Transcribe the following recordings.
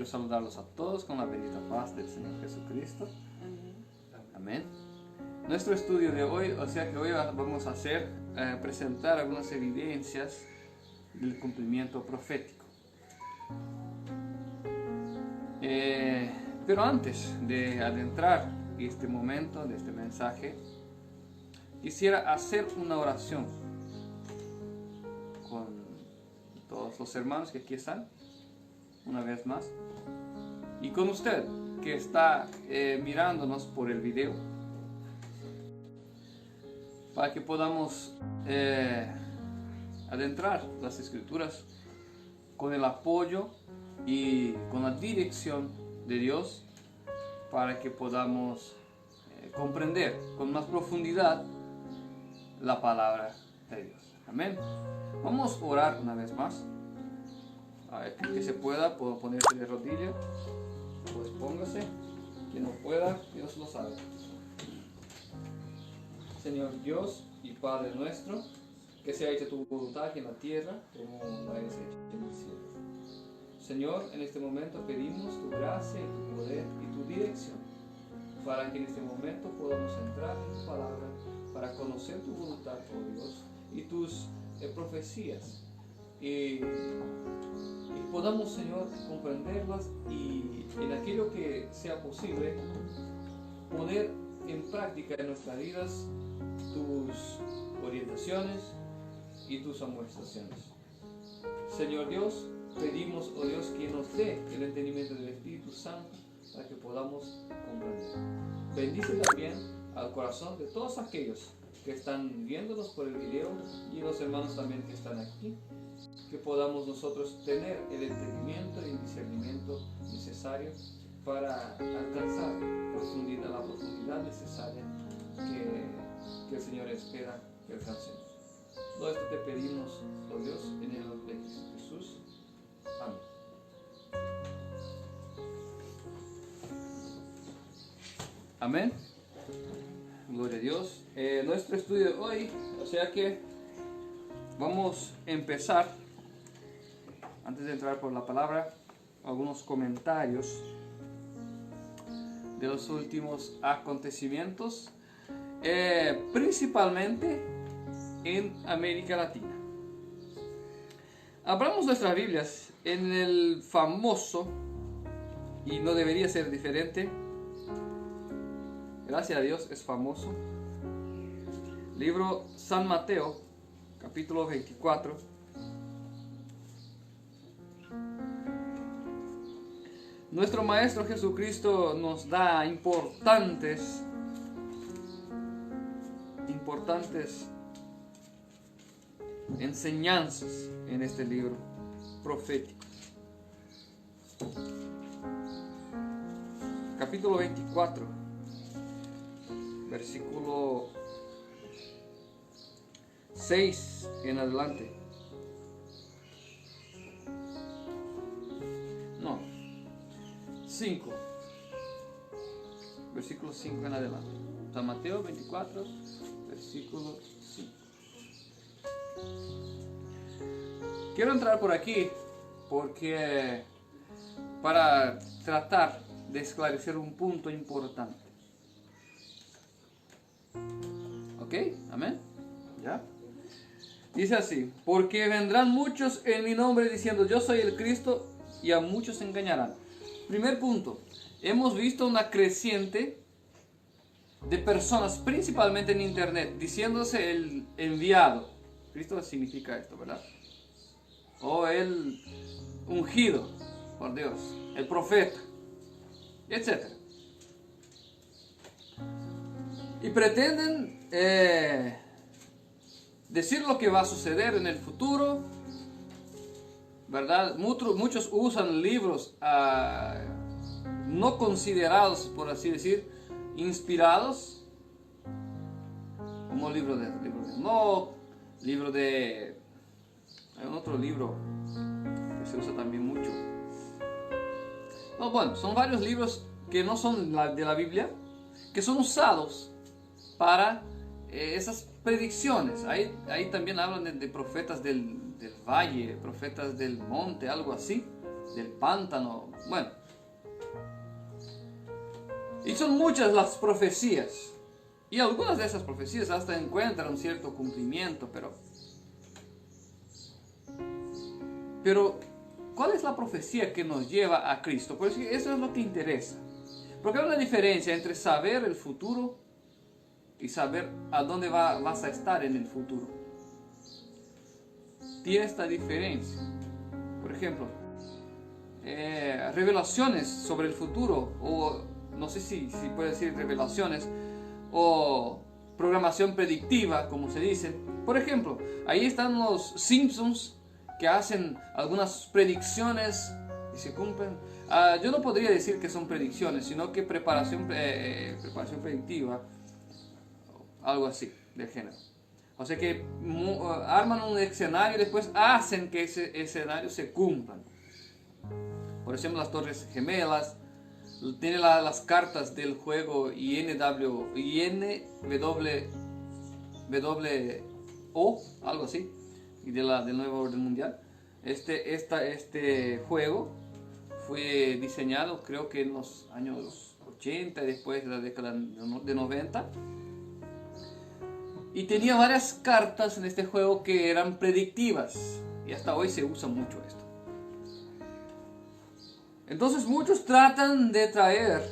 quiero saludarlos a todos con la bendita paz del Señor Jesucristo. Amén. Nuestro estudio de hoy, o sea que hoy vamos a presentar algunas evidencias del cumplimiento profético. Pero antes de adentrar este momento, de este mensaje, quisiera hacer una oración con todos los hermanos que aquí están, una vez más, y con usted que está mirándonos por el video, para que podamos adentrar las Escrituras con el apoyo y con la dirección de Dios, para que podamos comprender con más profundidad la palabra de Dios. Amén. Vamos a orar una vez más. A ver, que se pueda, puedo ponerse de rodillas, pues póngase. Quien no pueda, Dios lo sabe. Señor Dios y Padre nuestro, que sea hecha tu voluntad aquí en la tierra como la es hecha en el cielo. Señor, en este momento pedimos tu gracia y tu poder y tu dirección, para que en este momento podamos entrar en tu palabra, para conocer tu voluntad, oh Dios, y tus profecías, y podamos, Señor, comprenderlas y en aquello que sea posible, poner en práctica en nuestras vidas tus orientaciones y tus amonestaciones. Señor Dios, pedimos, oh Dios, que nos dé el entendimiento del Espíritu Santo para que podamos comprender. Bendice también al corazón de todos aquellos que están viéndonos por el video y los hermanos también que están aquí, que podamos nosotros tener el entendimiento y el discernimiento necesario para alcanzar la profundidad necesaria que el Señor espera que alcancemos. Todo esto te pedimos, oh Dios, en el nombre de Jesús. Amén. Amén. Gloria a Dios. Nuestro estudio de hoy, o sea que vamos a empezar, antes de entrar por la palabra, algunos comentarios de los últimos acontecimientos, principalmente en América Latina. Abramos nuestras Biblias en el famoso, y no debería ser diferente, gracias a Dios es famoso, libro San Mateo, capítulo 24. Nuestro Maestro Jesucristo nos da importantes enseñanzas en este libro profético. Capítulo 24, versículo 6 en adelante. No, 5. Versículo 5 en adelante. San Mateo 24, versículo 5. Quiero entrar por aquí porque para tratar de esclarecer un punto importante. ¿Ok? Amén. ¿Ya? Dice así: porque vendrán muchos en mi nombre diciendo yo soy el Cristo, y a muchos engañarán. Primer punto, hemos visto una creciente de personas, principalmente en internet, diciéndose el enviado. Cristo significa esto, ¿verdad? O el ungido por Dios, el profeta, etc. Y pretenden decir lo que va a suceder en el futuro, ¿verdad? Muchos usan libros no considerados, por así decir, inspirados, como libro de Enoch, hay otro libro que se usa también mucho. No, bueno, son varios libros que no son de la Biblia, que son usados para esas predicciones. Ahí también hablan de profetas del valle, profetas del monte, algo así. del pántano. Bueno, y son muchas las profecías. Y algunas de esas profecías hasta encuentran cierto cumplimiento, pero ¿cuál es la profecía que nos lleva a Cristo? Pues eso es lo que interesa. Porque hay una diferencia entre saber el futuro y saber a dónde vas a estar en el futuro. Tiene esta diferencia. Por ejemplo, revelaciones sobre el futuro, o no sé si puede decir revelaciones, o programación predictiva, como se dice. Por ejemplo, ahí están los Simpsons, que hacen algunas predicciones y se cumplen. Yo no podría decir que son predicciones, sino que preparación predictiva, algo así del género. O sea que arman un escenario y después hacen que ese escenario se cumpla. Por ejemplo, las Torres Gemelas, tiene las cartas del juego INWO, algo así, y del nuevo orden mundial. Este juego fue diseñado, creo que en los años 80, después de la década de 90. Y tenía varias cartas en este juego que eran predictivas. Y hasta hoy se usa mucho esto. Entonces muchos tratan de traer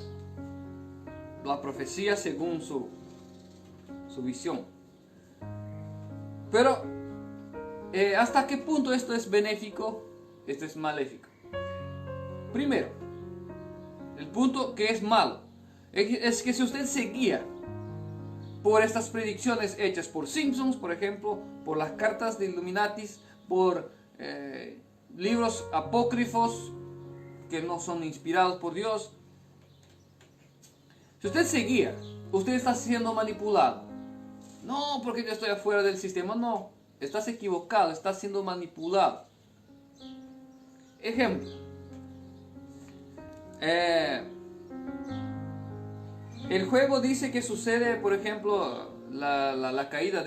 la profecía según su visión. Pero ¿hasta qué punto esto es benéfico? Esto es maléfico. Primero, el punto que es malo es que si usted se guía por estas predicciones hechas por Simpsons, por ejemplo, por las cartas de Illuminatis, por libros apócrifos que no son inspirados por Dios, si usted se guía, usted está siendo manipulado. No, porque yo estoy afuera del sistema. No, estás equivocado, estás siendo manipulado. Ejemplo, el juego dice que sucede, por ejemplo, la caída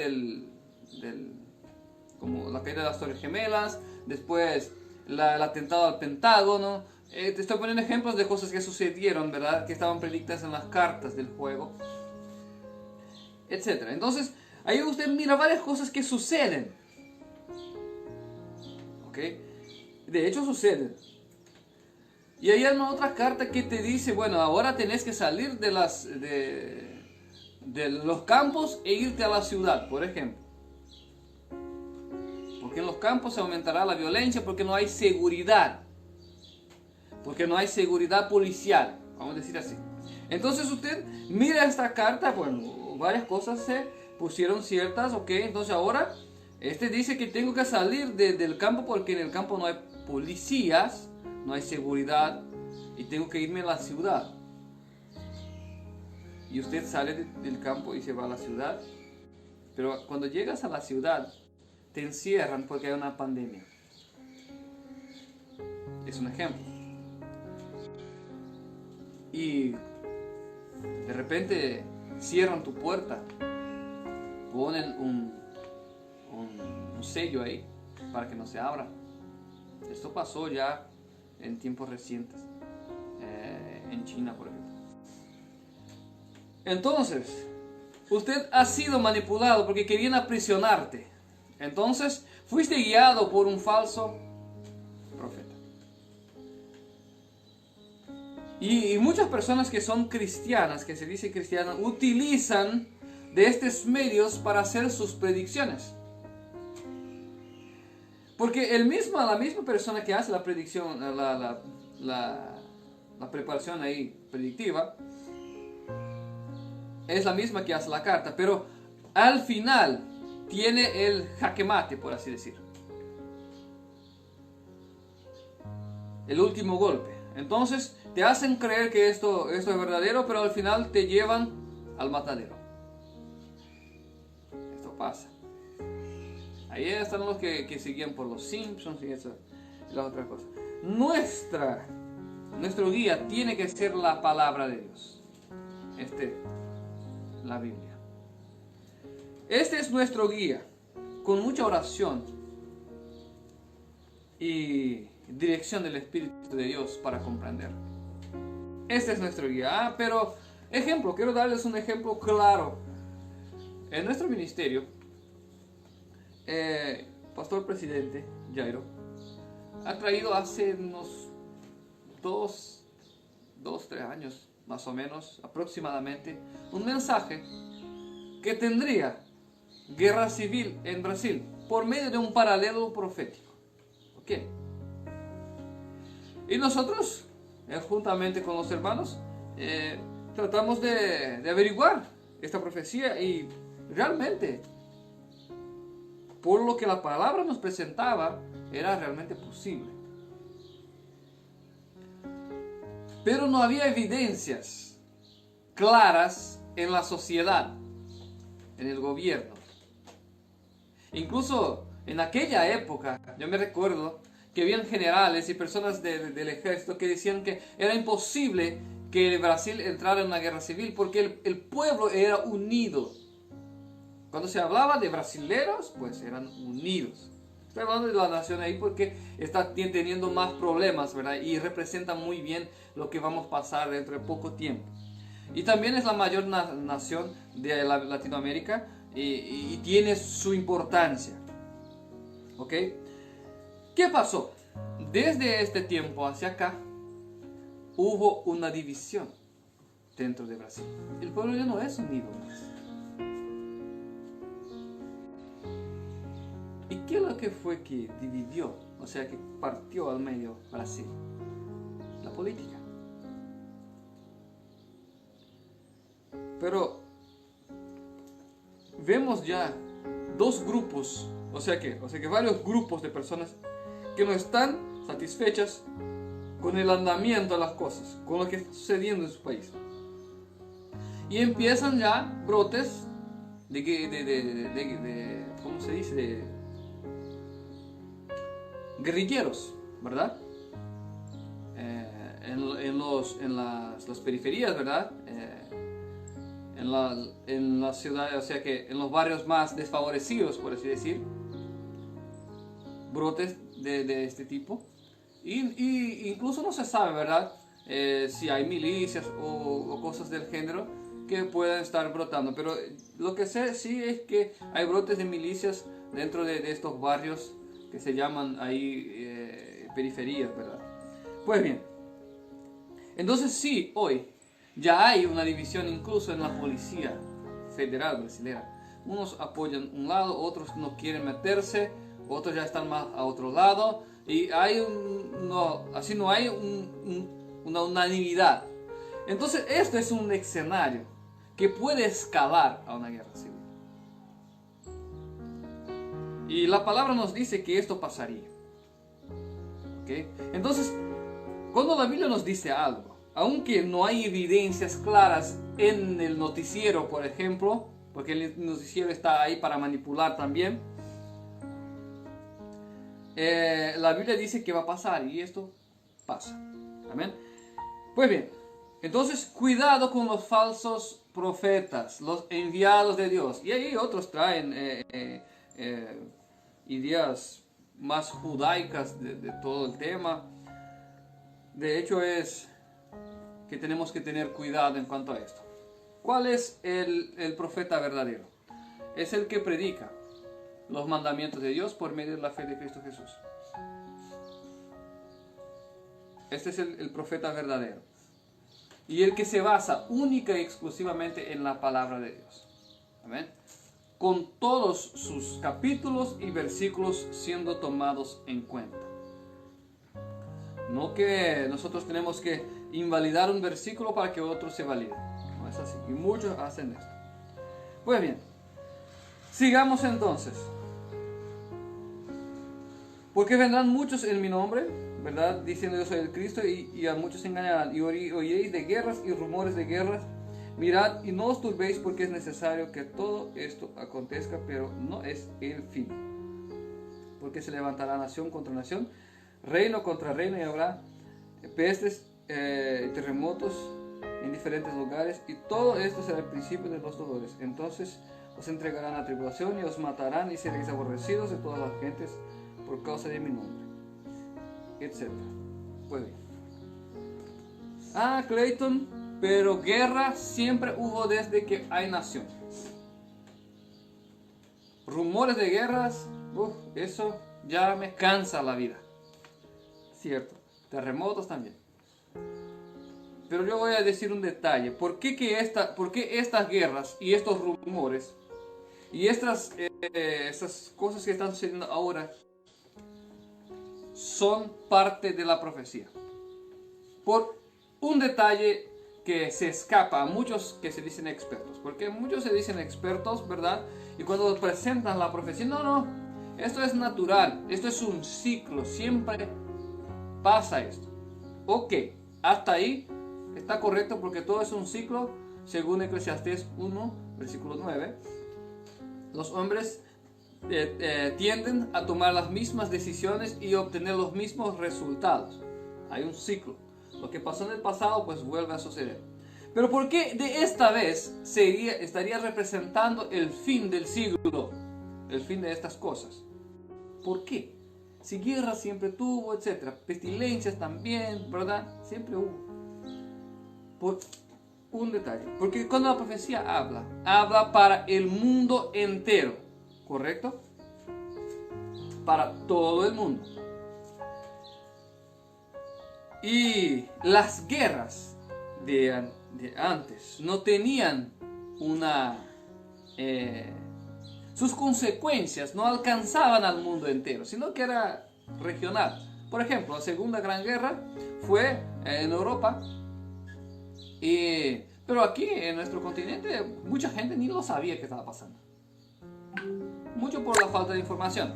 como la caída de las Torres Gemelas, después el atentado al Pentágono. Te estoy poniendo ejemplos de cosas que sucedieron, ¿verdad? Que estaban predictas en las cartas del juego, etc. Entonces, ahí usted mira varias cosas que suceden. ¿Ok? De hecho, suceden. Y hay una otra carta que te dice, bueno, ahora tenés que salir de los campos e irte a la ciudad, por ejemplo. Porque en los campos se aumentará la violencia, porque no hay seguridad. Porque no hay seguridad policial, vamos a decir así. Entonces usted mira esta carta, bueno, varias cosas se pusieron ciertas, ok. Entonces ahora, dice que tengo que salir del campo porque en el campo no hay policías, no hay seguridad y tengo que irme a la ciudad. Y usted sale del campo y se va a la ciudad. Pero cuando llegas a la ciudad, te encierran porque hay una pandemia. Es un ejemplo. Y de repente cierran tu puerta, ponen un sello ahí para que no se abra. Esto pasó ya en tiempos recientes, en China, por ejemplo. Entonces, usted ha sido manipulado porque querían aprisionarte. Entonces, fuiste guiado por un falso profeta. Y muchas personas que son cristianas, que se dicen cristianas, utilizan de estos medios para hacer sus predicciones. Porque la misma persona que hace la predicción, la preparación ahí predictiva, es la misma que hace la carta, pero al final tiene el jaque mate, por así decir. El último golpe. Entonces te hacen creer que esto es verdadero, pero al final te llevan al matadero. Esto pasa. Ahí están los que seguían por los Simpsons y eso, y las otras cosas. Nuestro guía tiene que ser la palabra de Dios. La Biblia. Este es nuestro guía, con mucha oración y dirección del Espíritu de Dios para comprender. Este es nuestro guía. Pero, ejemplo, quiero darles un ejemplo claro. En nuestro ministerio, pastor presidente Jairo ha traído hace unos 3 años, más o menos, aproximadamente, un mensaje que tendría guerra civil en Brasil por medio de un paralelo profético. ¿Ok? Y nosotros, juntamente con los hermanos, tratamos de averiguar esta profecía y realmente, por lo que la palabra nos presentaba, era realmente posible. Pero no había evidencias claras en la sociedad, en el gobierno. Incluso en aquella época, yo me recuerdo que habían generales y personas del ejército que decían que era imposible que Brasil entrara en una guerra civil porque el pueblo era unido. Cuando se hablaba de brasileros, pues eran unidos. Estoy hablando de la nación ahí porque está teniendo más problemas, ¿verdad? Y representa muy bien lo que vamos a pasar dentro de poco tiempo. Y también es la mayor nación de Latinoamérica y tiene su importancia. ¿Ok? ¿Qué pasó? Desde este tiempo hacia acá hubo una división dentro de Brasil. El pueblo ya no es unido más. ¿Y qué es lo que fue que dividió? O sea, que partió al medio Brasil. La política. Pero vemos ya dos grupos, o sea que varios grupos de personas que no están satisfechas con el andamiento de las cosas, con lo que está sucediendo en su país. Y empiezan ya brotes de ¿cómo se dice? De guerrilleros, ¿verdad? En las periferias, ¿verdad? En la ciudad, o sea que en los barrios más desfavorecidos, por así decir, brotes de este tipo. Y incluso no se sabe, ¿verdad? Si hay milicias o cosas del género que puedan estar brotando. Pero lo que sé sí es que hay brotes de milicias dentro de estos barrios que se llaman ahí periferias, ¿verdad? Pues bien, entonces sí, hoy ya hay una división incluso en la policía federal brasileña. Unos apoyan un lado, otros no quieren meterse, otros ya están más a otro lado. Y hay no hay una unanimidad. Entonces esto es un escenario que puede escalar a una guerra civil. Y la palabra nos dice que esto pasaría. ¿Okay? Entonces, cuando la Biblia nos dice algo, aunque no hay evidencias claras en el noticiero, por ejemplo, porque el noticiero está ahí para manipular también, la Biblia dice que va a pasar y esto pasa. Amén. Pues bien, entonces cuidado con los falsos profetas, los enviados de Dios. Y ahí otros traen ideas más judaicas de todo el tema. De hecho es que tenemos que tener cuidado en cuanto a esto. ¿Cuál es el profeta verdadero? Es el que predica los mandamientos de Dios por medio de la fe de Cristo Jesús. Este es el profeta verdadero. Y el que se basa única y exclusivamente en la palabra de Dios. Amén. Con todos sus capítulos y versículos siendo tomados en cuenta. No que nosotros tenemos que invalidar un versículo para que otro se valide. No es así. Y muchos hacen esto. Pues bien, sigamos entonces. Porque vendrán muchos en mi nombre, ¿verdad? Diciendo yo soy el Cristo y a muchos engañarán. Y oiréis de guerras y rumores de guerras. Mirad y no os turbéis porque es necesario que todo esto acontezca, pero no es el fin. Porque se levantará nación contra nación, reino contra reino, y habrá pestes, terremotos en diferentes lugares, y todo esto será el principio de los dolores. Entonces os entregarán a tribulación y os matarán y seréis aborrecidos de todas las gentes por causa de mi nombre. etc. Pues bien. Clayton, pero guerra siempre hubo desde que hay nación. Rumores de guerras, eso ya me cansa la vida. Cierto, terremotos también. Pero yo voy a decir un detalle. ¿Por qué estas guerras y estos rumores y estas cosas que están sucediendo ahora son parte de la profecía? Por un detalle que se escapa a muchos que se dicen expertos. Porque muchos se dicen expertos, ¿verdad? Y cuando presentan la profecía, no, esto es natural, esto es un ciclo, siempre pasa esto. Ok, hasta ahí está correcto porque todo es un ciclo, según Eclesiastés 1, versículo 9. Los hombres tienden a tomar las mismas decisiones y obtener los mismos resultados. Hay un ciclo. Lo que pasó en el pasado pues vuelve a suceder. Pero ¿por qué de esta vez estaría representando el fin del siglo? El fin de estas cosas. ¿Por qué? Si guerra siempre tuvo, etc. Pestilencias también, ¿verdad? Siempre hubo. Por un detalle. Porque cuando la profecía habla para el mundo entero. ¿Correcto? Para todo el mundo. Y las guerras de antes no tenían sus consecuencias no alcanzaban al mundo entero, sino que era regional. Por ejemplo, la Segunda Gran Guerra fue en Europa, pero aquí en nuestro continente mucha gente ni lo sabía que estaba pasando. Mucho por la falta de información,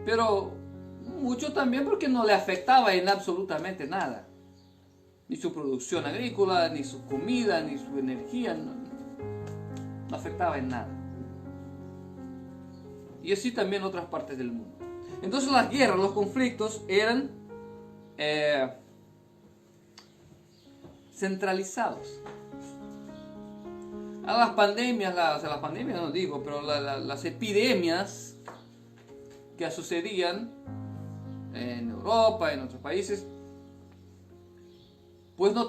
pero mucho también porque no le afectaba en absolutamente nada. Ni su producción agrícola, ni su comida, ni su energía, no afectaba en nada. Y así también otras partes del mundo. Entonces las guerras, los conflictos eran centralizados. A las pandemias, las pandemias no digo, pero las epidemias que sucedían en Europa, en otros países, pues no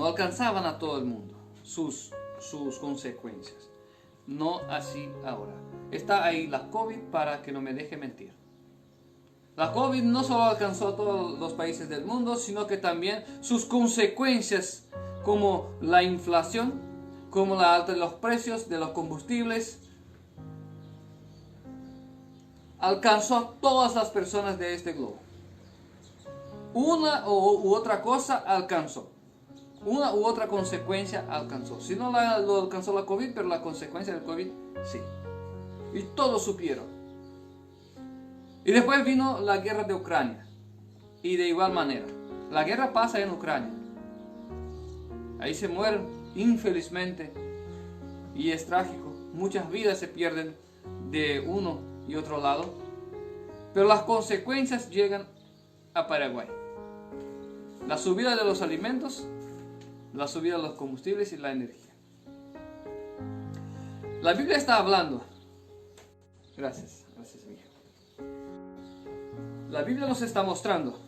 alcanzaban a todo el mundo sus consecuencias. No así ahora. Está ahí la COVID para que no me deje mentir. La COVID no solo alcanzó a todos los países del mundo, sino que también sus consecuencias, como la inflación, como la alta de los precios de los combustibles, alcanzó a todas las personas de este globo. Una u otra cosa alcanzó. Una u otra consecuencia alcanzó. Si no lo alcanzó la COVID, pero la consecuencia del COVID sí. Y todos supieron. Y después vino la guerra de Ucrania. Y de igual manera. La guerra pasa en Ucrania. Ahí se mueren, infelizmente. Y es trágico. Muchas vidas se pierden de uno y otro lado. Pero las consecuencias llegan a Paraguay. La subida de los alimentos, la subida de los combustibles y la energía. La Biblia está hablando. Gracias, mi hija. La Biblia nos está mostrando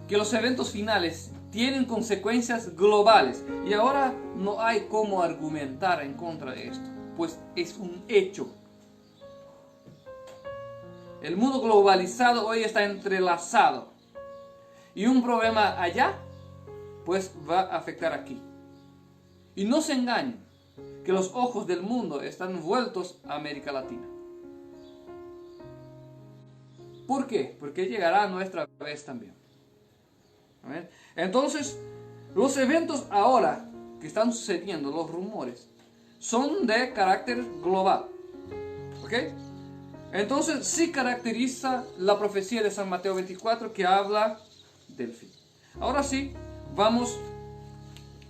que los eventos finales tienen consecuencias globales. Y ahora no hay cómo argumentar en contra de esto, pues es un hecho. El mundo globalizado hoy está entrelazado. Y un problema allá, pues va a afectar aquí. Y no se engañen, que los ojos del mundo están vueltos a América Latina. ¿Por qué? Porque llegará a nuestra vez también. ¿Amén? Entonces, los eventos ahora que están sucediendo, los rumores, son de carácter global. ¿Ok? Entonces, sí caracteriza la profecía de San Mateo 24 que habla del fin. Ahora sí, vamos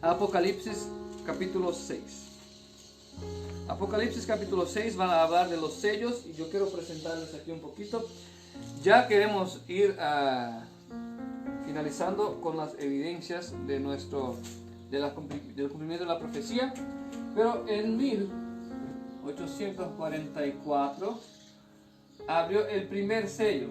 a Apocalipsis capítulo 6. Apocalipsis capítulo 6 van a hablar de los sellos y yo quiero presentarles aquí un poquito. Ya queremos ir finalizando con las evidencias del cumplimiento de la profecía, pero en 1844 abrió el primer sello.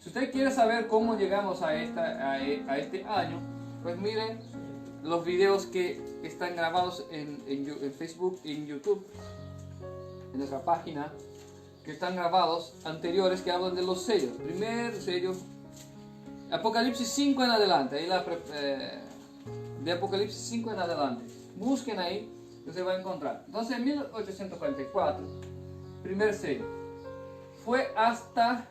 Si usted quiere saber cómo llegamos a este año, pues miren los videos que están grabados en Facebook y en YouTube, en nuestra página, que están grabados anteriores, que hablan de los sellos. Primer sello, Apocalipsis 5 en adelante, ahí de Apocalipsis 5 en adelante. Busquen ahí, que se va a encontrar. Entonces en 1844, primer sello. Fue hasta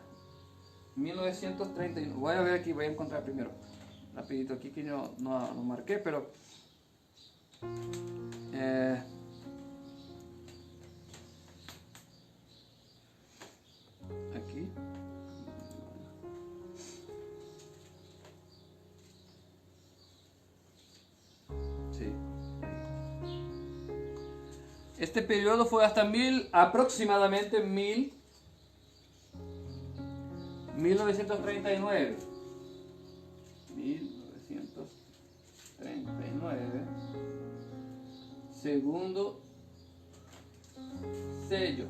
1931. Voy a ver aquí, voy a encontrar primero. Rapidito aquí que yo no marqué, pero... aquí. Sí. Este periodo fue hasta aproximadamente 1939. 1939. Segundo sello.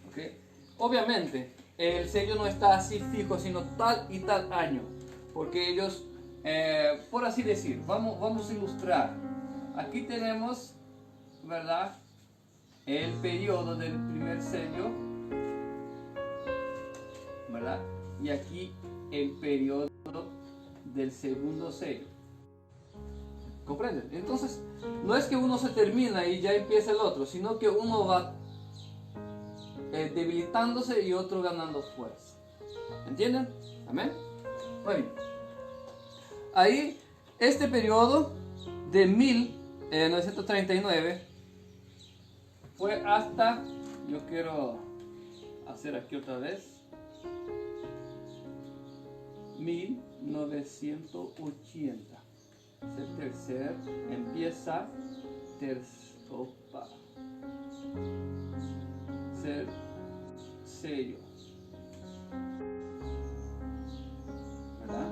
¿Okay? Obviamente, el sello no está así fijo, sino tal y tal año. Porque ellos, por así decir, vamos a ilustrar. Aquí tenemos, ¿verdad?, el periodo del primer sello, ¿verdad? Y aquí el periodo del segundo sello. ¿Comprenden? Entonces, no es que uno se termina y ya empieza el otro, sino que uno va debilitándose y otro ganando fuerza. ¿Entienden? Amén. Muy bien. Ahí, este periodo de 1939 fue hasta, yo quiero hacer aquí otra vez, 1980. Es el tercer, empieza tercer sello, ¿verdad?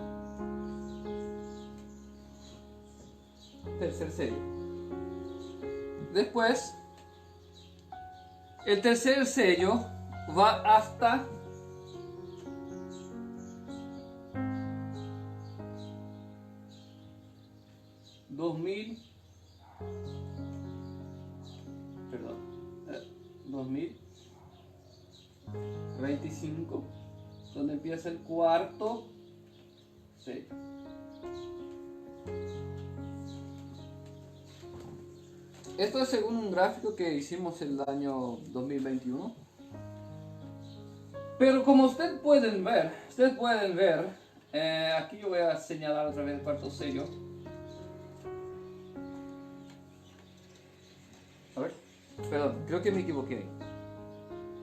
Tercer sello. Después, el tercer sello va hasta 2025, donde empieza el cuarto sello. Esto es según un gráfico que hicimos el año 2021. Pero como ustedes pueden ver, aquí yo voy a señalar otra vez el cuarto sello. A ver, perdón, creo que me equivoqué ahí.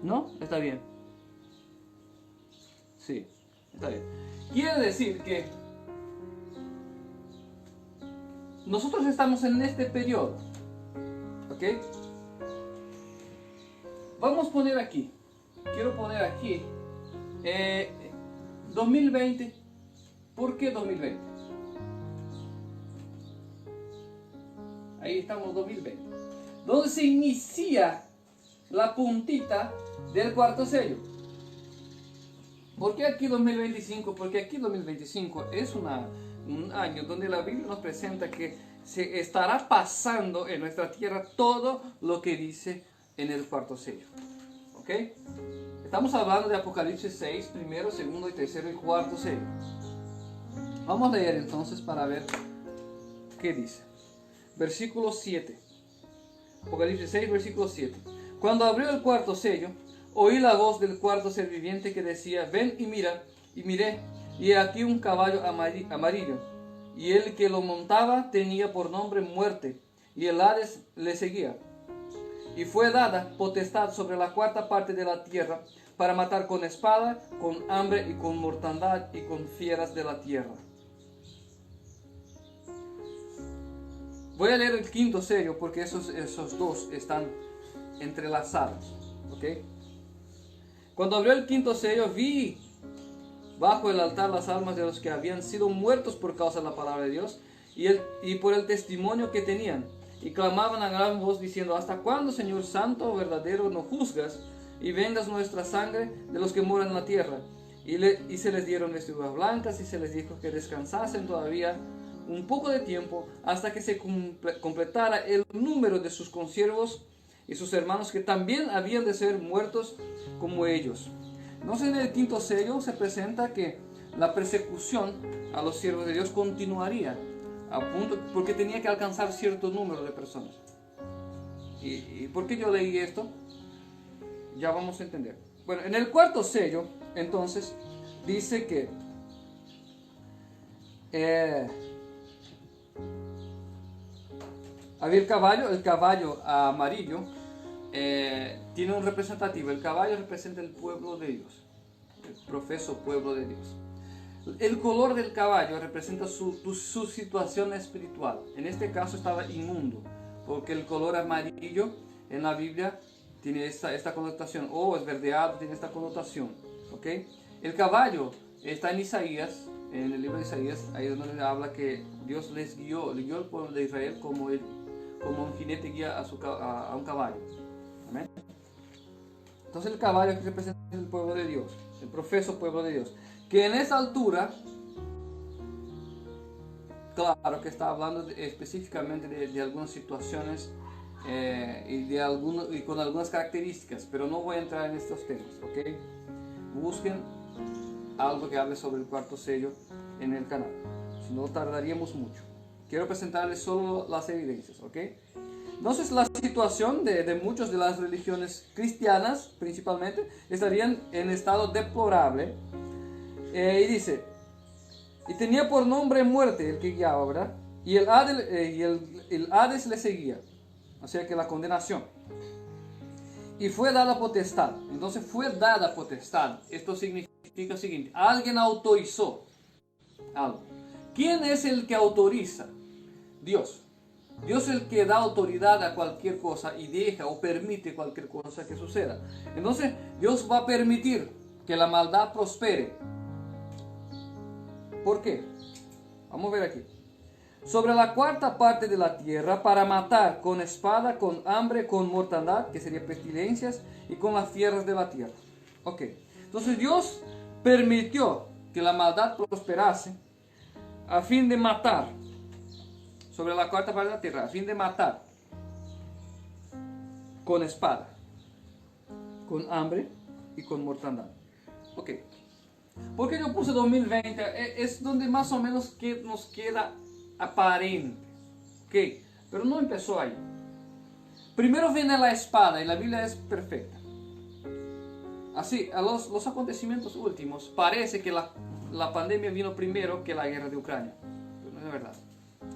¿No? Está bien. Sí, está bien. Quiere decir que nosotros estamos en este periodo. ¿Ok? Vamos a poner aquí. Quiero poner aquí 2020. ¿Por qué 2020? Ahí estamos, 2020. Donde se inicia la puntita del cuarto sello. ¿Por qué aquí 2025? Porque aquí 2025 es un año donde la Biblia nos presenta que se estará pasando en nuestra tierra todo lo que dice en el cuarto sello. ¿Ok? Estamos hablando de Apocalipsis 6, primero, segundo y tercero y cuarto sello. Vamos a leer entonces para ver qué dice. Versículo 7. Apocalipsis 6, versículo 7. Cuando abrió el cuarto sello, oí la voz del cuarto ser viviente que decía: ven y mira. Y miré, y aquí un caballo amarillo, y el que lo montaba tenía por nombre Muerte, y el Hades le seguía. Y fue dada potestad sobre la cuarta parte de la tierra, para matar con espada, con hambre y con mortandad y con fieras de la tierra. Voy a leer el quinto sello porque esos dos están entrelazados. ¿Ok? Cuando abrió el quinto sello, vi bajo el altar las almas de los que habían sido muertos por causa de la palabra de Dios y por el testimonio que tenían. y clamaban a gran voz diciendo: ¿hasta cuándo, Señor santo, verdadero, no juzgas y vengas nuestra sangre de los que moran en la tierra? Y se les dieron vestiduras blancas y se les dijo que descansasen todavía un poco de tiempo hasta que se completara el número de sus consiervos y sus hermanos, que también habían de ser muertos como ellos. Entonces, en el quinto sello se presenta que la persecución a los siervos de Dios continuaría, a punto, porque tenía que alcanzar cierto número de personas. ¿Y por qué yo leí esto? Ya vamos a entender. Bueno, en el cuarto sello, entonces, dice que había el caballo amarillo, tiene un representativo. El caballo representa el pueblo de Dios, el profeso pueblo de Dios. El color del caballo representa su situación espiritual. En este caso estaba inmundo, porque el color amarillo en la Biblia tiene esta connotación, es verdeado, tiene esta connotación. ¿Okay? El caballo está en Isaías, en el libro de Isaías, ahí es donde habla que Dios guió al pueblo de Israel como un jinete guía a un caballo. ¿Amén? Entonces el caballo que representa el pueblo de Dios, el profeso pueblo de Dios, que en esa altura, claro que está hablando específicamente de algunas situaciones y con algunas características, pero no voy a entrar en estos temas, ¿ok? Busquen algo que hable sobre el cuarto sello en el canal, si no tardaríamos mucho. Quiero presentarles solo las evidencias, ¿ok? Entonces la situación de muchas de las religiones cristianas, principalmente, estarían en estado deplorable. Y dice: y tenía por nombre muerte el que guiaba, ¿verdad? Y el Hades le seguía, o sea que la condenación. Y fue dada potestad. Entonces fue dada potestad. Esto significa lo siguiente: alguien autorizó algo. ¿Quién es el que autoriza? Dios. Dios es el que da autoridad a cualquier cosa y deja o permite cualquier cosa que suceda. Entonces Dios va a permitir que la maldad prospere. ¿Por qué? Vamos a ver aquí. Sobre la cuarta parte de la tierra, para matar con espada, con hambre, con mortandad, que serían pestilencias, y con las fieras de la tierra. Ok. Entonces Dios permitió que la maldad prosperase a fin de matar. Sobre la cuarta parte de la tierra, a fin de matar con espada, con hambre y con mortandad. Ok. ¿Por qué yo puse 2020? Es donde más o menos nos queda aparente. ¿Okay? Pero no empezó ahí. Primero viene la espada y la Biblia es perfecta. Así, a los acontecimientos últimos, parece que la pandemia vino primero que la guerra de Ucrania. Pero no es verdad.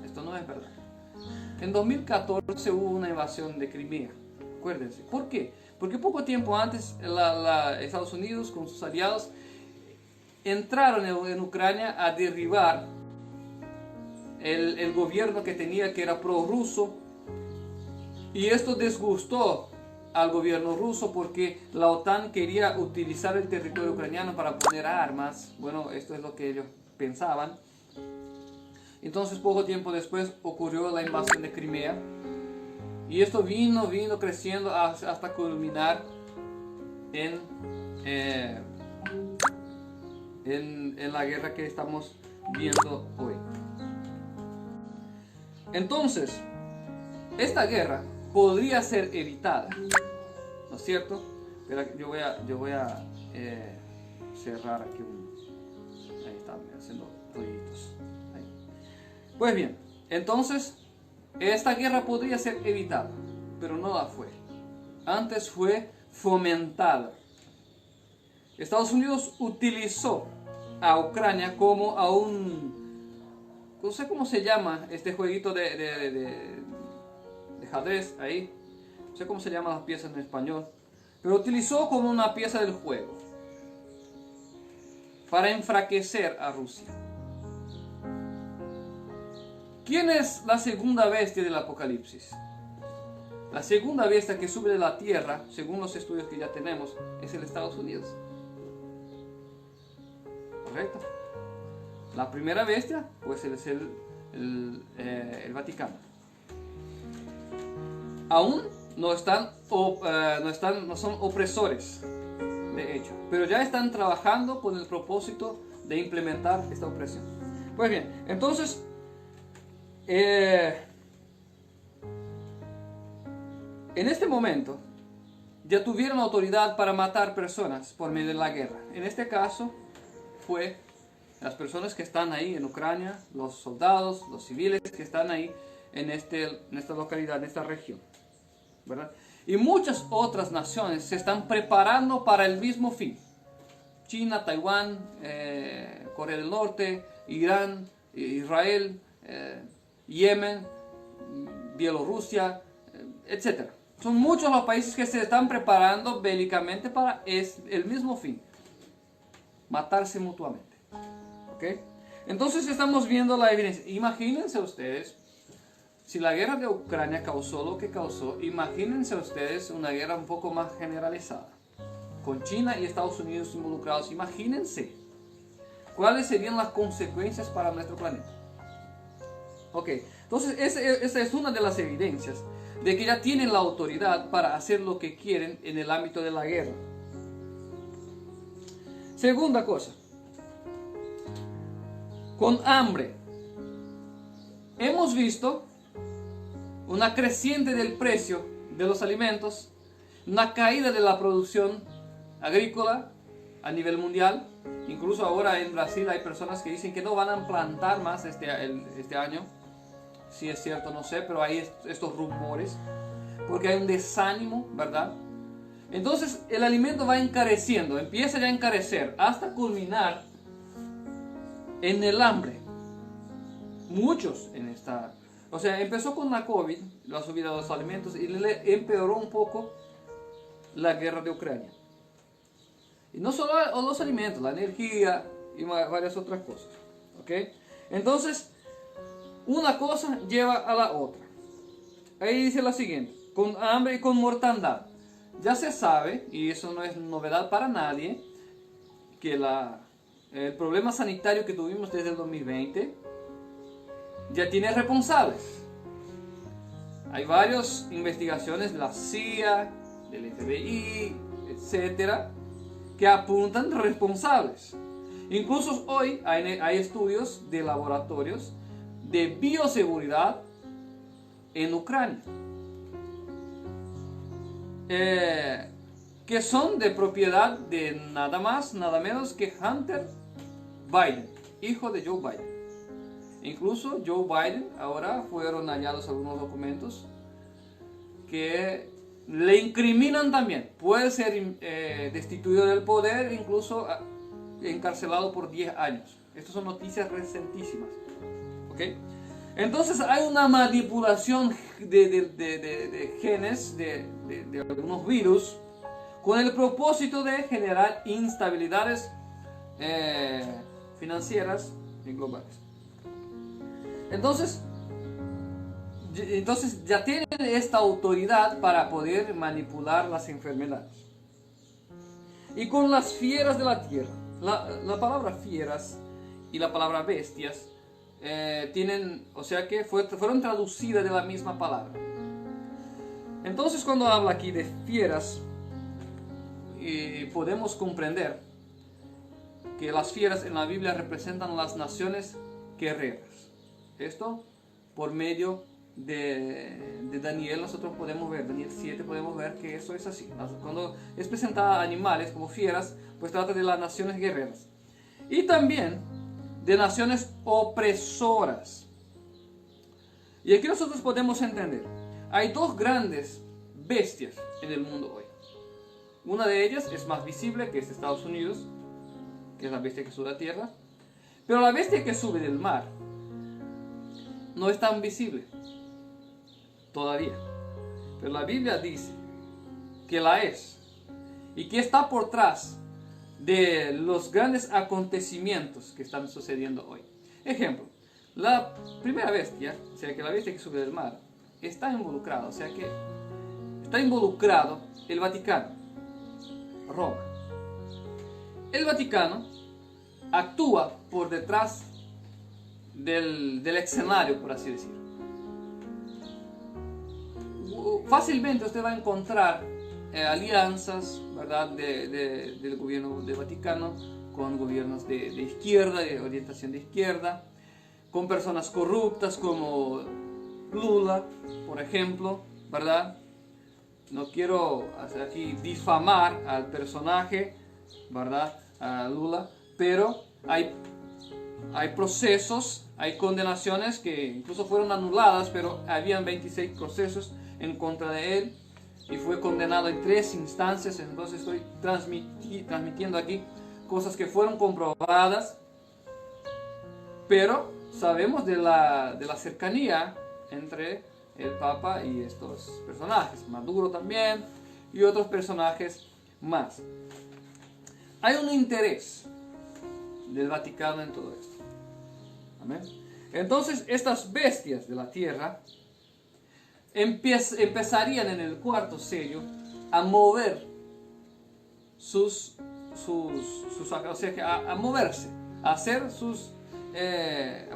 Esto no es verdad. En 2014 hubo una invasión de Crimea. Acuérdense. ¿Por qué? Porque poco tiempo antes Estados Unidos con sus aliados entraron en Ucrania a derribar el gobierno que tenía, que era prorruso, y esto disgustó al gobierno ruso porque la OTAN quería utilizar el territorio ucraniano para poner armas. Bueno, esto es lo que ellos pensaban. Entonces poco tiempo después ocurrió la invasión de Crimea, y esto vino creciendo hasta culminar en la guerra que estamos viendo hoy. Entonces, esta guerra podría ser evitada, ¿no es cierto? Pero yo voy a cerrar aquí ahí está, haciendo ruiditos. Ahí. Pues bien, entonces, esta guerra podría ser evitada, pero no la fue. Antes fue fomentada. Estados Unidos utilizó a Ucrania como a no sé cómo se llama este jueguito de ajedrez ahí, no sé cómo se llaman las piezas en español, pero utilizó como una pieza del juego para enfraquecer a Rusia. ¿Quién es la segunda bestia del Apocalipsis? La segunda bestia que sube de la tierra, según los estudios que ya tenemos, es el Estados Unidos. ¿Correcto? La primera bestia, pues es el Vaticano. aún no son opresores, de hecho, pero ya están trabajando con el propósito de implementar esta opresión. Pues bien, entonces, en este momento, ya tuvieron autoridad para matar personas por medio de la guerra. En este caso, fue las personas que están ahí en Ucrania, los soldados, los civiles que están ahí en esta localidad, en esta región, ¿verdad? Y muchas otras naciones se están preparando para el mismo fin. China, Taiwán, Corea del Norte, Irán, Israel, Yemen, Bielorrusia, etc. Son muchos los países que se están preparando bélicamente para el mismo fin: matarse mutuamente. ¿Okay? Entonces estamos viendo la evidencia. Imagínense ustedes, si la guerra de Ucrania causó lo que causó, imagínense ustedes una guerra un poco más generalizada, con China y Estados Unidos involucrados. Imagínense cuáles serían las consecuencias para nuestro planeta. Ok, entonces esa es una de las evidencias de que ya tienen la autoridad para hacer lo que quieren en el ámbito de la guerra. Segunda cosa, con hambre. Hemos visto una creciente del precio de los alimentos, una caída de la producción agrícola a nivel mundial. Incluso ahora en Brasil hay personas que dicen que no van a plantar más este año. Si es cierto, no sé, pero hay estos rumores, porque hay un desánimo, ¿verdad? Entonces el alimento va encareciendo, empieza ya a encarecer, hasta culminar en el hambre. Muchos en esta... O sea, empezó con la COVID, la subida de los alimentos, y le empeoró un poco la guerra de Ucrania. Y no solo los alimentos, la energía y varias otras cosas. ¿Ok? Entonces, una cosa lleva a la otra. Ahí dice la siguiente: con hambre y con mortandad. Ya se sabe, y eso no es novedad para nadie, que el problema sanitario que tuvimos desde el 2020 ya tiene responsables. Hay varias investigaciones de la CIA, del FBI, etcétera, que apuntan responsables. Incluso hoy hay estudios de laboratorios de bioseguridad en Ucrania, que son de propiedad de nada más, nada menos que Hunter Biden, hijo de Joe Biden. Incluso Joe Biden, ahora fueron hallados algunos documentos que le incriminan también. Puede ser destituido del poder, incluso encarcelado por 10 años. Estas son noticias recientísimas. ¿Okay? Entonces hay una manipulación de genes, de algunos virus, con el propósito de generar instabilidades financieras y globales. Entonces ya tienen esta autoridad para poder manipular las enfermedades. Y con las fieras de la tierra. La palabra fieras y la palabra bestias o sea que fueron traducidas de la misma palabra. Entonces cuando habla aquí de fieras, podemos comprender que las fieras en la Biblia representan las naciones guerreras. Esto por medio de Daniel nosotros podemos ver, Daniel 7 podemos ver que eso es así. Cuando es presentada a animales como fieras, pues trata de las naciones guerreras. Y también de naciones opresoras. Y aquí nosotros podemos entender, hay dos grandes bestias en el mundo hoy. Una de ellas es más visible, que es Estados Unidos, que es la bestia que sube a la tierra. Pero la bestia que sube del mar no es tan visible todavía. Pero la Biblia dice que la es, y que está por detrás de los grandes acontecimientos que están sucediendo hoy. Ejemplo, la primera bestia, o sea que la bestia que sube del mar, está involucrada, o sea que está involucrado el Vaticano, Roma. El Vaticano actúa por detrás del escenario, por así decirlo. fácilmente usted va a encontrar alianzas, ¿verdad?, del gobierno del Vaticano con gobiernos de izquierda, de orientación de izquierda, con personas corruptas como Lula, por ejemplo, ¿verdad? No quiero aquí difamar al personaje, ¿verdad?, a Lula, pero hay procesos, hay condenaciones que incluso fueron anuladas, pero habían 26 procesos en contra de él y fue condenado en 3 instancias. Entonces estoy transmitiendo aquí cosas que fueron comprobadas, pero sabemos de la cercanía entre el Papa y estos personajes, Maduro también y otros personajes más. Hay un interés del Vaticano en todo esto. Amén. Entonces estas bestias de la tierra empezarían en el cuarto sello a mover a moverse, a hacer a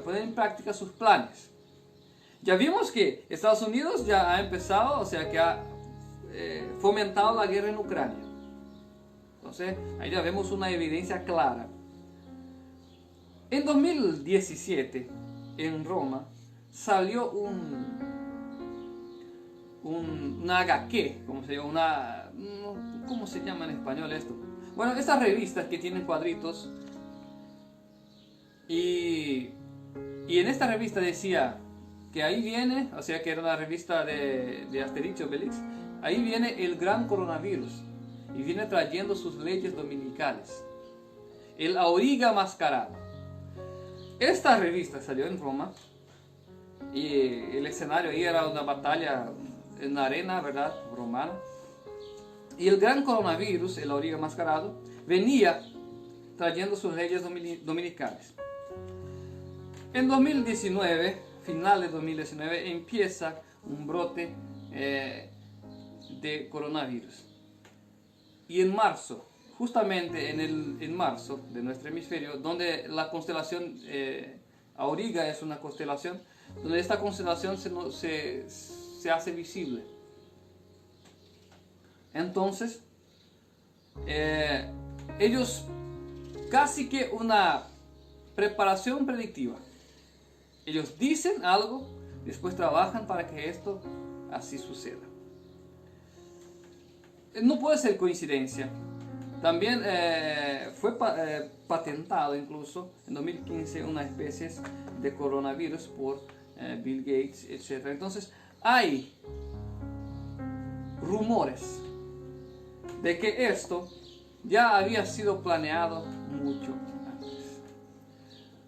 poner en práctica sus planes. Ya vimos que Estados Unidos ya ha empezado, o sea que ha fomentado la guerra en Ucrania. Entonces ahí ya vemos una evidencia clara. En 2017, en Roma, salió una HQ, ¿cómo se llama en español esto? Bueno, estas revistas que tienen cuadritos, y en esta revista decía que ahí viene, o sea que era una revista de Asterix y Obelix, ahí viene el gran coronavirus, y viene trayendo sus leyes dominicales, el auriga mascarado. Esta revista salió en Roma y el escenario ahí era una batalla en la arena, ¿verdad?, romana. Y el gran coronavirus, el auriga mascarado, venía trayendo sus leyes dominicales. En 2019, final de 2019, empieza un brote de coronavirus. Y en marzo, justamente en marzo de nuestro hemisferio, donde la constelación Auriga es una constelación, donde esta constelación se hace visible. Entonces, ellos casi que una preparación predictiva. Ellos dicen algo, después trabajan para que esto así suceda. No puede ser coincidencia. También fue patentado incluso en 2015 una especie de coronavirus por Bill Gates, etc. Entonces hay rumores de que esto ya había sido planeado mucho antes.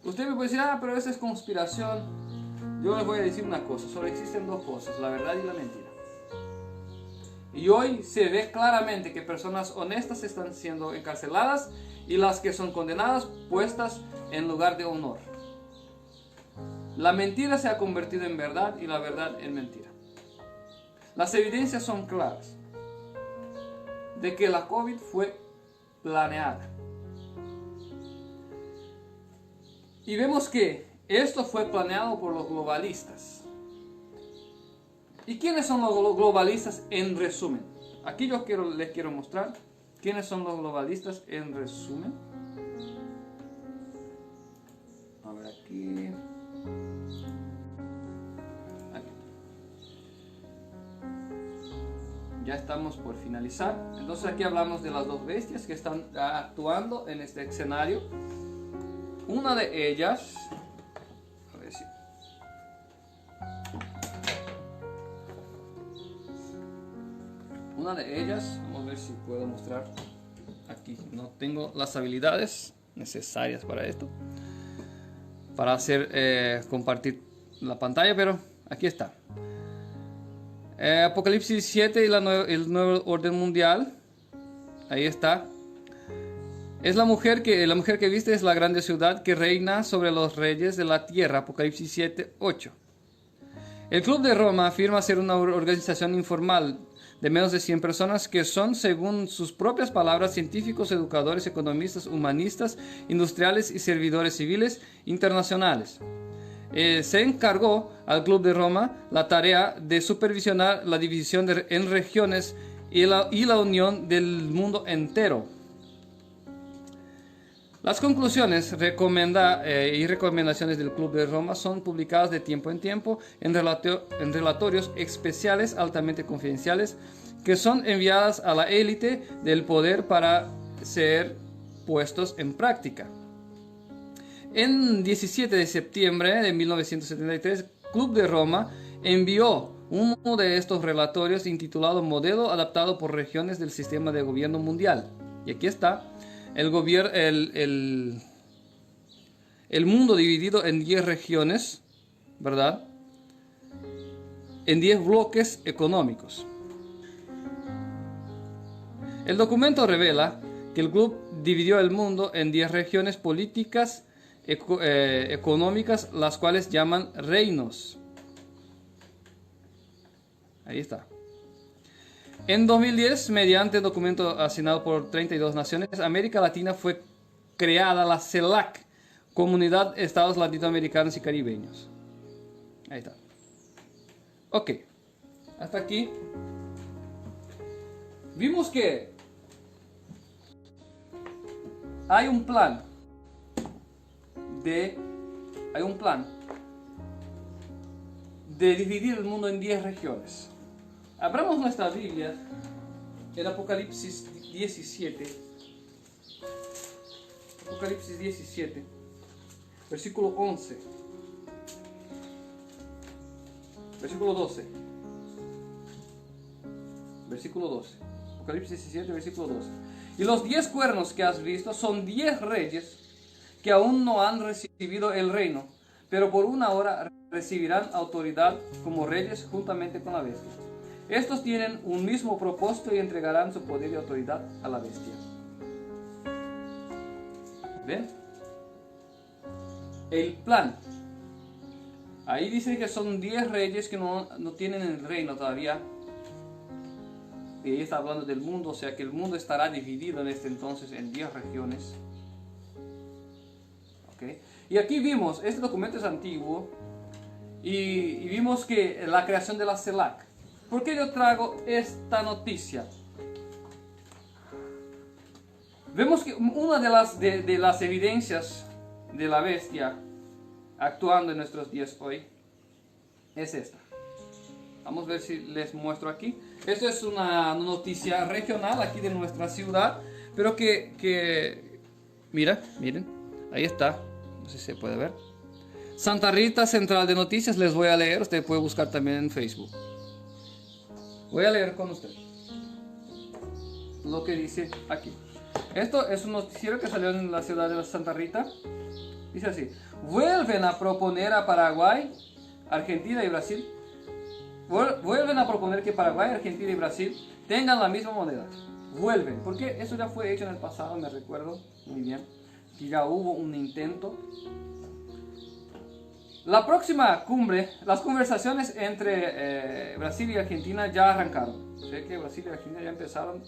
Usted me puede decir, pero esa es conspiración. Yo les voy a decir una cosa, solo existen dos cosas, la verdad y la mentira. Y hoy se ve claramente que personas honestas están siendo encarceladas y las que son condenadas puestas en lugar de honor. La mentira se ha convertido en verdad y la verdad en mentira. Las evidencias son claras de que la COVID fue planeada. Y vemos que esto fue planeado por los globalistas. ¿Y quiénes son los globalistas en resumen? Aquí les quiero mostrar quiénes son los globalistas en resumen. A ver aquí. Ya estamos por finalizar. Entonces aquí hablamos de las dos bestias que están actuando en este escenario. Una de ellas, a ver si... Una de ellas, vamos a ver si puedo mostrar aquí. No tengo las habilidades necesarias para esto, para compartir la pantalla, pero aquí está. Apocalipsis 7 y el nuevo orden mundial. Ahí está. Es la mujer que viste es la grande ciudad que reina sobre los reyes de la tierra. Apocalipsis 7, 8. El Club de Roma afirma ser una organización informal de menos de 100 personas que son, según sus propias palabras, científicos, educadores, economistas, humanistas, industriales y servidores civiles internacionales. se encargó al Club de Roma la tarea de supervisionar la división en regiones y la unión del mundo entero. Las conclusiones y recomendaciones del Club de Roma son publicadas de tiempo en tiempo en relatorios especiales altamente confidenciales que son enviadas a la élite del poder para ser puestos en práctica. En 17 de septiembre de 1973, el Club de Roma envió uno de estos relatorios intitulado Modelo adaptado por regiones del sistema de gobierno mundial. Y aquí está. El mundo dividido en 10 regiones, ¿verdad? En 10 bloques económicos. El documento revela que el club dividió el mundo en 10 regiones políticas económicas, las cuales llaman reinos. Ahí está. En 2010, mediante el documento asignado por 32 naciones, América Latina fue creada la CELAC, Comunidad de Estados Latinoamericanos y Caribeños. Ahí está. Ok, hasta aquí. Vimos que hay un plan de dividir el mundo en 10 regiones. Abramos nuestra Biblia en Apocalipsis 17. Apocalipsis 17, versículo 11. Versículo 12. Versículo 12. Apocalipsis 17, versículo 12. Y los 10 cuernos que has visto son 10 reyes que aún no han recibido el reino, pero por una hora recibirán autoridad como reyes juntamente con la bestia. Estos tienen un mismo propósito y entregarán su poder y autoridad a la bestia. ¿Ven? El plan. Ahí dice que son 10 reyes que no tienen el reino todavía. Y ahí está hablando del mundo, o sea que el mundo estará dividido en este entonces en 10 regiones. ¿Okay? Y aquí vimos, este documento es antiguo, y vimos que la creación de la CELAC. ¿Por qué yo traigo esta noticia? Vemos que una de las evidencias de la bestia actuando en nuestros días hoy es esta. Vamos a ver si les muestro aquí. Esto es una noticia regional aquí de nuestra ciudad, pero miren, ahí está. No sé si se puede ver. Santa Rita, Central de Noticias, les voy a leer. Usted puede buscar también en Facebook. Voy a leer con usted lo que dice aquí. Esto es un noticiero que salió en la ciudad de Santa Rita. Dice así: vuelven a proponer a Paraguay, Argentina y Brasil. Vuelven a proponer que Paraguay, Argentina y Brasil tengan la misma moneda. Vuelven, porque eso ya fue hecho en el pasado, me recuerdo muy bien, que ya hubo un intento. La próxima cumbre, las conversaciones entre Brasil y Argentina ya arrancaron. Sé que Brasil y Argentina ya empezaron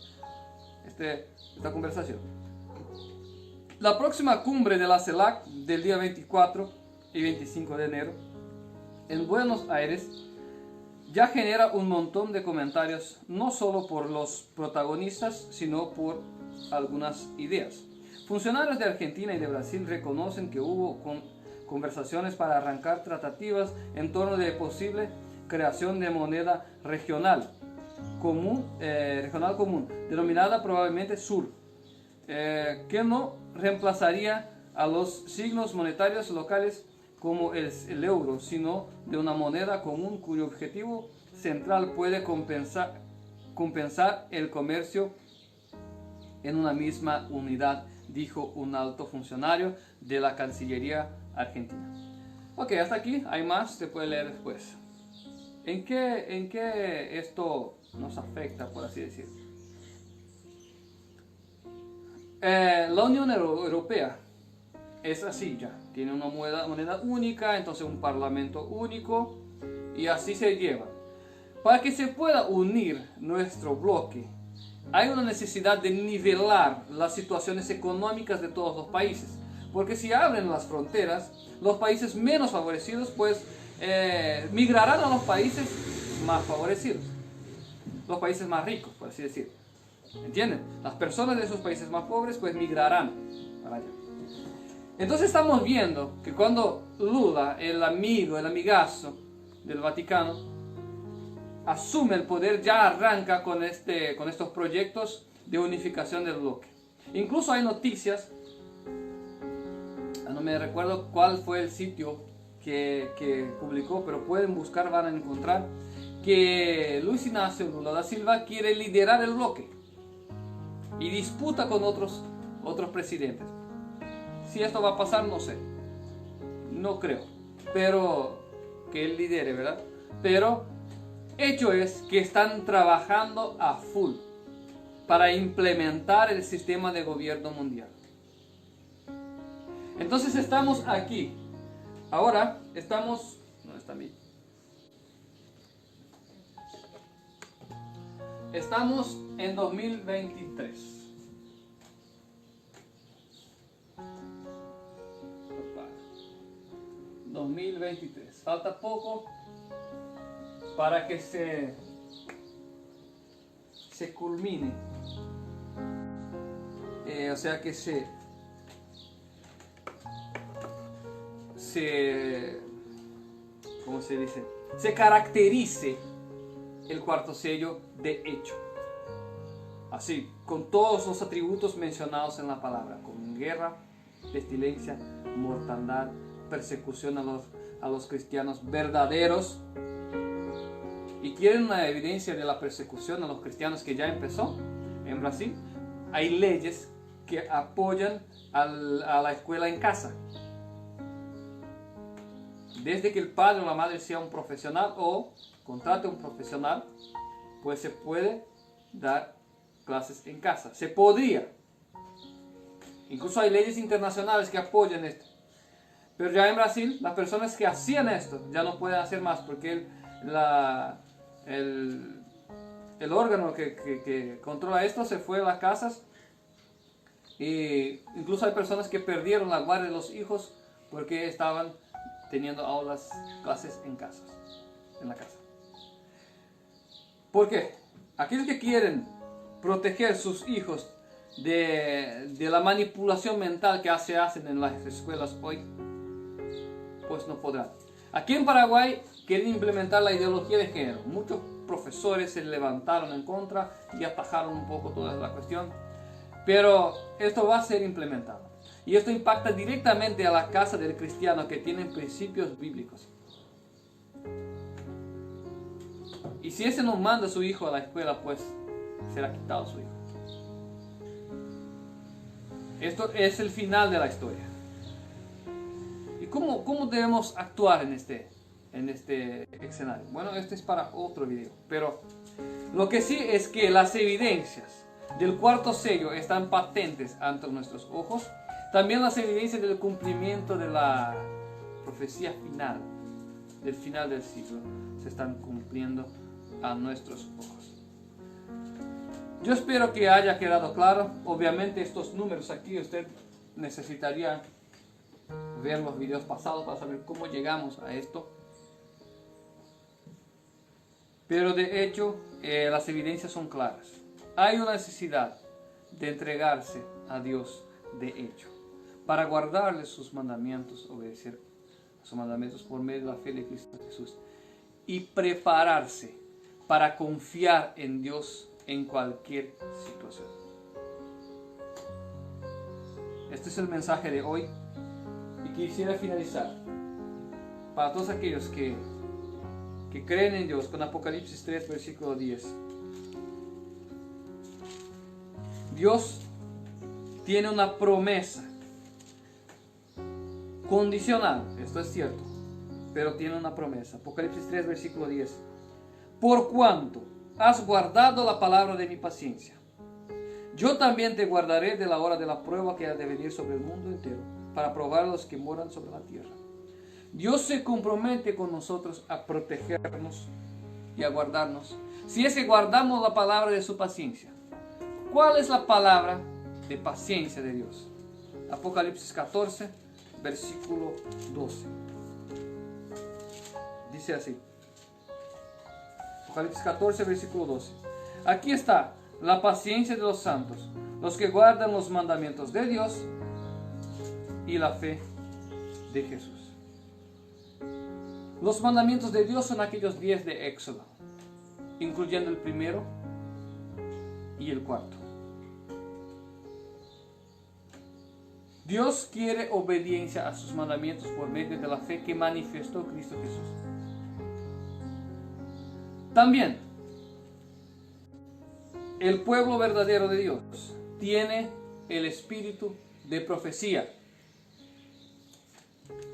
esta conversación. La próxima cumbre de la CELAC del día 24 y 25 de enero en Buenos Aires ya genera un montón de comentarios, no solo por los protagonistas, sino por algunas ideas. Funcionarios de Argentina y de Brasil reconocen que hubo conversaciones para arrancar tratativas en torno de posible creación de moneda regional común, denominada probablemente SUR, que no reemplazaría a los signos monetarios locales como el euro, sino de una moneda común cuyo objetivo central puede compensar el comercio en una misma unidad, dijo un alto funcionario de la Cancillería Argentina. Ok, hasta aquí, hay más, se puede leer después. ¿En qué esto nos afecta, por así decir? La Unión Europea es así ya, tiene una moneda única, entonces un parlamento único, y así se lleva. Para que se pueda unir nuestro bloque, hay una necesidad de nivelar las situaciones económicas de todos los países. Porque si abren las fronteras, los países menos favorecidos pues migrarán a los países más favorecidos, los países más ricos, por así decirlo. ¿Entienden? Las personas de esos países más pobres pues migrarán para allá. Entonces estamos viendo que cuando Lula, el amigo, el amigazo del Vaticano, asume el poder, ya arranca con estos proyectos de unificación del bloque. Incluso hay noticias, no me recuerdo cuál fue el sitio que publicó, pero pueden buscar, van a encontrar que Luis Inácio Lula da Silva quiere liderar el bloque y disputa con otros presidentes. Si esto va a pasar, no sé, no creo, pero que él lidere, ¿verdad? Pero hecho es que están trabajando a full para implementar el sistema de gobierno mundial. Entonces estamos aquí. Ahora estamos... ¿Dónde está mi? Estamos en 2023. 2023. Falta poco para que se culmine. O sea que ¿cómo se dice? Se caracterice el cuarto sello de hecho. Así, con todos los atributos mencionados en la palabra, con guerra, pestilencia, mortandad, persecución a los cristianos verdaderos. Y quieren una evidencia de la persecución a los cristianos que ya empezó en Brasil. Hay leyes que apoyan a la escuela en casa. Desde que el padre o la madre sea un profesional o contrate a un profesional, pues se puede dar clases en casa. Se podría. Incluso hay leyes internacionales que apoyan esto. Pero ya en Brasil, las personas que hacían esto ya no pueden hacer más porque el órgano que controla esto se fue a las casas. Y incluso hay personas que perdieron la guardia de los hijos porque estaban teniendo aulas, clases en la casa. ¿Por qué? Aquellos que quieren proteger sus hijos de la manipulación mental que se hacen en las escuelas hoy, pues no podrán. Aquí en Paraguay quieren implementar la ideología de género. Muchos profesores se levantaron en contra y atajaron un poco toda la cuestión. Pero esto va a ser implementado. Y esto impacta directamente a la casa del cristiano que tiene principios bíblicos. Y si ese no manda a su hijo a la escuela, pues será quitado su hijo. Esto es el final de la historia. ¿Y cómo debemos actuar en este escenario? Bueno, este es para otro video. Pero lo que sí es que las evidencias del cuarto sello están patentes ante nuestros ojos. También las evidencias del cumplimiento de la profecía final, del final del siglo, se están cumpliendo a nuestros ojos. Yo espero que haya quedado claro. Obviamente estos números aquí usted necesitaría ver los videos pasados para saber cómo llegamos a esto. Pero de hecho las evidencias son claras. Hay una necesidad de entregarse a Dios de hecho, para guardarle sus mandamientos, obedecer a sus mandamientos por medio de la fe de Cristo Jesús y prepararse para confiar en Dios en cualquier situación. Este es el mensaje de hoy y quisiera finalizar para todos aquellos que creen en Dios con Apocalipsis 3 versículo 10. Dios tiene una promesa condicional, esto es cierto, pero tiene una promesa. Apocalipsis 3 versículo 10. Por cuanto has guardado la palabra de mi paciencia, yo también te guardaré de la hora de la prueba que ha de venir sobre el mundo entero, para probar a los que moran sobre la tierra. Dios se compromete con nosotros a protegernos y a guardarnos, si es que guardamos la palabra de su paciencia. ¿Cuál es la palabra de paciencia de Dios? Apocalipsis 14, versículo 12. Dice así. Apocalipsis 14, versículo 12. Aquí está la paciencia de los santos, los que guardan los mandamientos de Dios y la fe de Jesús. Los mandamientos de Dios son aquellos 10 de Éxodo, incluyendo el primero y el cuarto. Dios quiere obediencia a sus mandamientos por medio de la fe que manifestó Cristo Jesús. También, el pueblo verdadero de Dios tiene el espíritu de profecía.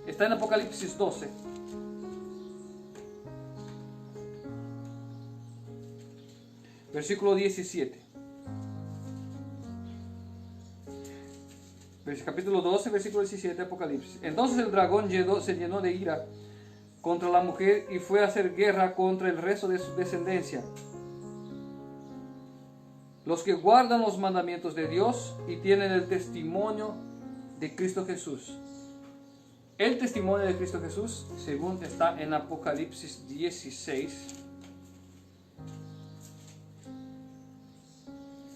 Está en Apocalipsis 12. Versículo 17. Capítulo 12, versículo 17, Apocalipsis. Entonces el dragón se llenó de ira contra la mujer y fue a hacer guerra contra el resto de su descendencia, los que guardan los mandamientos de Dios y tienen el testimonio de Cristo Jesús. El testimonio de Cristo Jesús, según está en Apocalipsis 16.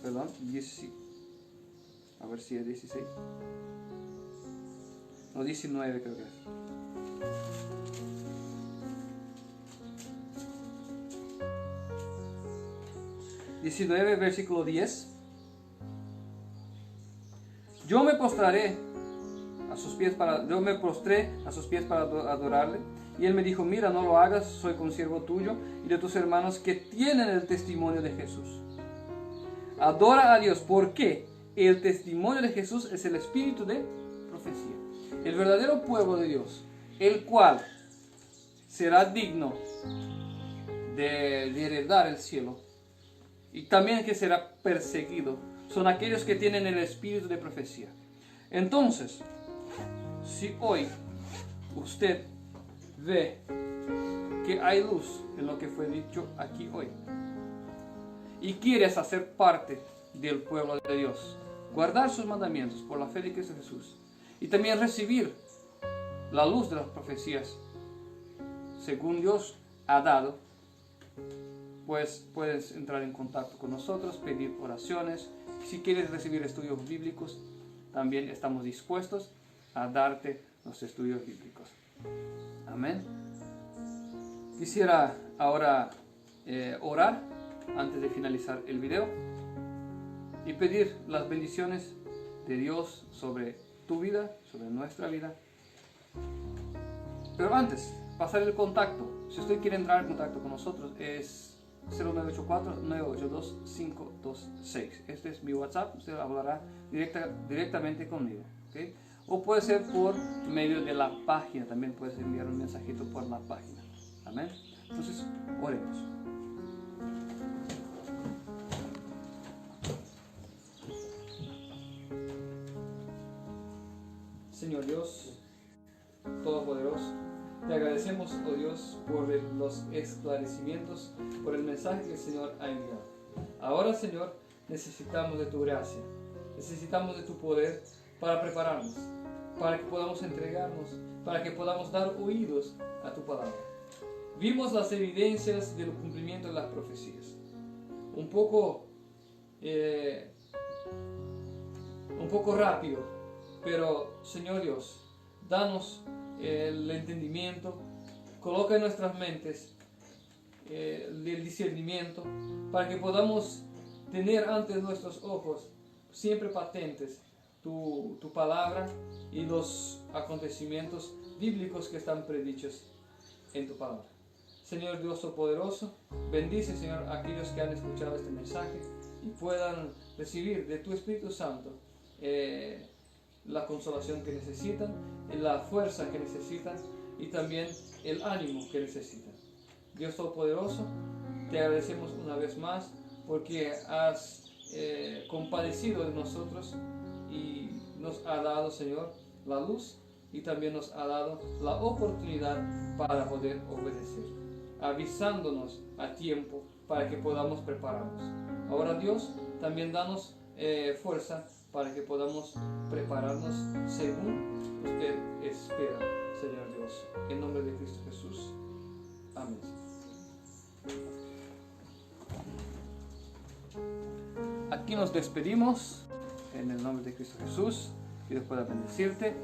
Perdón, 10, a ver si es 16. No, 19 creo que es. ...19, versículo 10... Yo me postré a sus pies para adorarle. Y él me dijo: mira, no lo hagas, soy consiervo tuyo y de tus hermanos que tienen el testimonio de Jesús. Adora a Dios, porque el testimonio de Jesús es el espíritu de profecía. El verdadero pueblo de Dios, el cual será digno de heredar el cielo, y también que será perseguido, son aquellos que tienen el espíritu de profecía. Entonces, si hoy usted ve que hay luz en lo que fue dicho aquí hoy, y quieres hacer parte del pueblo de Dios, guardar sus mandamientos por la fe de Cristo Jesús, y también recibir la luz de las profecías según Dios ha dado, pues puedes entrar en contacto con nosotros, pedir oraciones. Si quieres recibir estudios bíblicos, también estamos dispuestos a darte los estudios bíblicos. Amén. Quisiera ahora orar antes de finalizar el video y pedir las bendiciones de Dios sobre tu vida, sobre nuestra vida. Pero antes, pasar el contacto. Si usted quiere entrar en contacto con nosotros, es 0984-982-526. Este es mi WhatsApp. Usted hablará directamente conmigo, ¿okay? O puede ser por medio de la página. También puedes enviar un mensajito por la página. Amén. Entonces, oremos. Señor Dios Todopoderoso, te agradecemos, oh Dios, por los esclarecimientos, por el mensaje que el Señor ha enviado. Ahora, Señor, necesitamos de tu gracia, necesitamos de tu poder para prepararnos, para que podamos entregarnos, para que podamos dar oídos a tu palabra. Vimos las evidencias del cumplimiento de las profecías. Un poco rápido, pero Señor Dios, danos el entendimiento, coloca en nuestras mentes el discernimiento, para que podamos tener ante nuestros ojos siempre patentes tu palabra y los acontecimientos bíblicos que están predichos en tu palabra. Señor Dios Todopoderoso, bendice, Señor, a aquellos que han escuchado este mensaje y puedan recibir de tu Espíritu Santo la consolación que necesitan, la fuerza que necesitan y también el ánimo que necesitan. Dios Todopoderoso, te agradecemos una vez más porque has compadecido de nosotros y nos ha dado, Señor, la luz y también nos ha dado la oportunidad para poder obedecer, avisándonos a tiempo para que podamos prepararnos. Ahora, Dios, también danos fuerza para que podamos prepararnos según usted espera, Señor Dios. En nombre de Cristo Jesús. Amén. Aquí nos despedimos en el nombre de Cristo Jesús. Que Dios pueda bendecirte.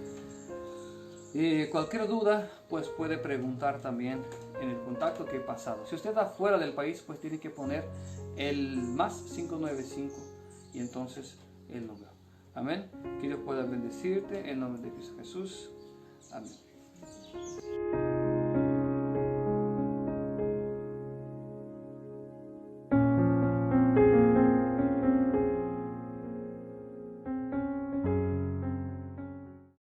Cualquier duda, pues puede preguntar también en el contacto que he pasado. Si usted está fuera del país, pues tiene que poner el más 595 y entonces el número. Amén. Que Dios pueda bendecirte en nombre de Cristo Jesús. Amén.